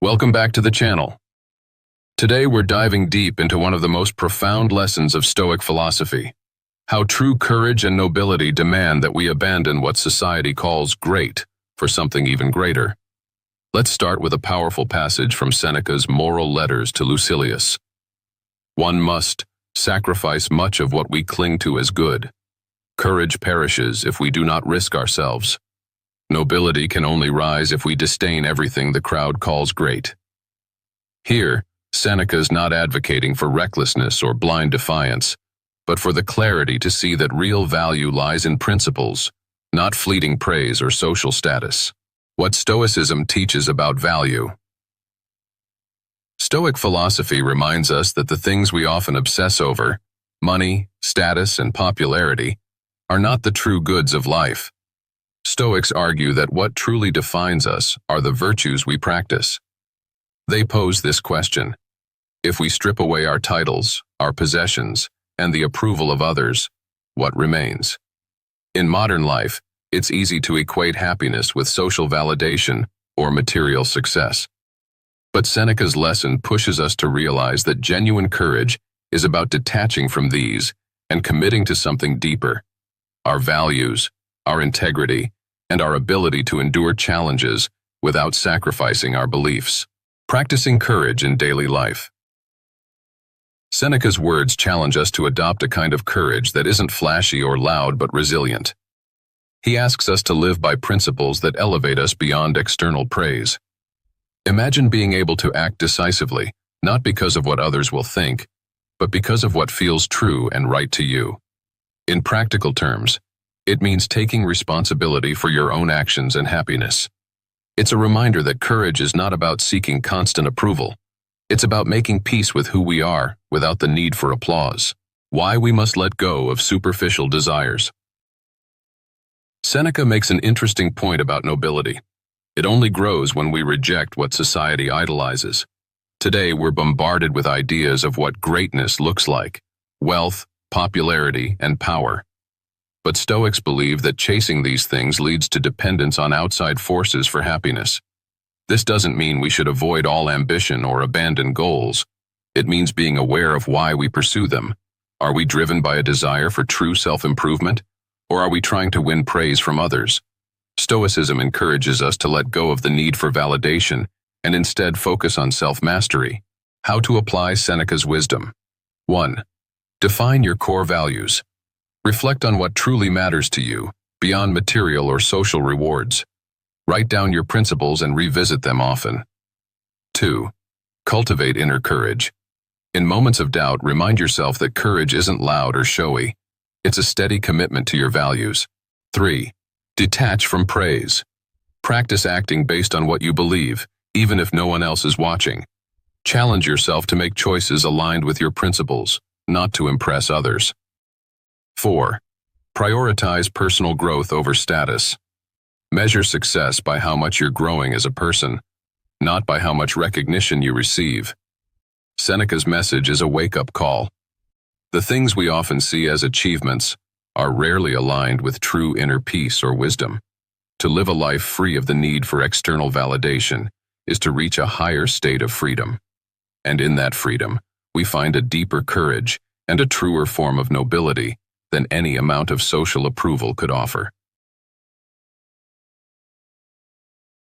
Welcome back to the channel. Today we're diving deep into one of the most profound lessons of Stoic philosophy, how true courage and nobility demand that we abandon what society calls great for something even greater. Let's start with a powerful passage from Seneca's Moral Letters to Lucilius. One must sacrifice much of what we cling to as good. Courage perishes if we do not risk ourselves. Nobility can only rise if we disdain everything the crowd calls great. Here, Seneca is not advocating for recklessness or blind defiance, but for the clarity to see that real value lies in principles, not fleeting praise or social status. What Stoicism teaches about value. Stoic philosophy reminds us that the things we often obsess over, money, status, and popularity, are not the true goods of life. Stoics argue that what truly defines us are the virtues we practice. They pose this question: if we strip away our titles, our possessions, and the approval of others, what remains? In modern life, it's easy to equate happiness with social validation or material success. But Seneca's lesson pushes us to realize that genuine courage is about detaching from these and committing to something deeper: our values, our integrity, and our ability to endure challenges without sacrificing our beliefs. Practicing courage in daily life. Seneca's words challenge us to adopt a kind of courage that isn't flashy or loud but resilient. He asks us to live by principles that elevate us beyond external praise. Imagine being able to act decisively, not because of what others will think, but because of what feels true and right to you. In practical terms, it means taking responsibility for your own actions and happiness. It's a reminder that courage is not about seeking constant approval. It's about making peace with who we are without the need for applause. Why we must let go of superficial desires. Seneca makes an interesting point about nobility. It only grows when we reject what society idolizes. Today we're bombarded with ideas of what greatness looks like: wealth, popularity, and power. But Stoics believe that chasing these things leads to dependence on outside forces for happiness. This doesn't mean we should avoid all ambition or abandon goals. It means being aware of why we pursue them. Are we driven by a desire for true self-improvement, or are we trying to win praise from others? Stoicism encourages us to let go of the need for validation and instead focus on self-mastery. How to apply Seneca's wisdom. 1. Define your core values. Reflect on what truly matters to you, beyond material or social rewards. Write down your principles and revisit them often. 2. Cultivate inner courage. In moments of doubt, remind yourself that courage isn't loud or showy. It's a steady commitment to your values. 3. Detach from praise. Practice acting based on what you believe, even if no one else is watching. Challenge yourself to make choices aligned with your principles, not to impress others. 4. Prioritize personal growth over status. Measure success by how much you're growing as a person, not by how much recognition you receive. Seneca's message is a wake-up call. The things we often see as achievements are rarely aligned with true inner peace or wisdom. To live a life free of the need for external validation is to reach a higher state of freedom. And in that freedom, we find a deeper courage and a truer form of nobility than any amount of social approval could offer.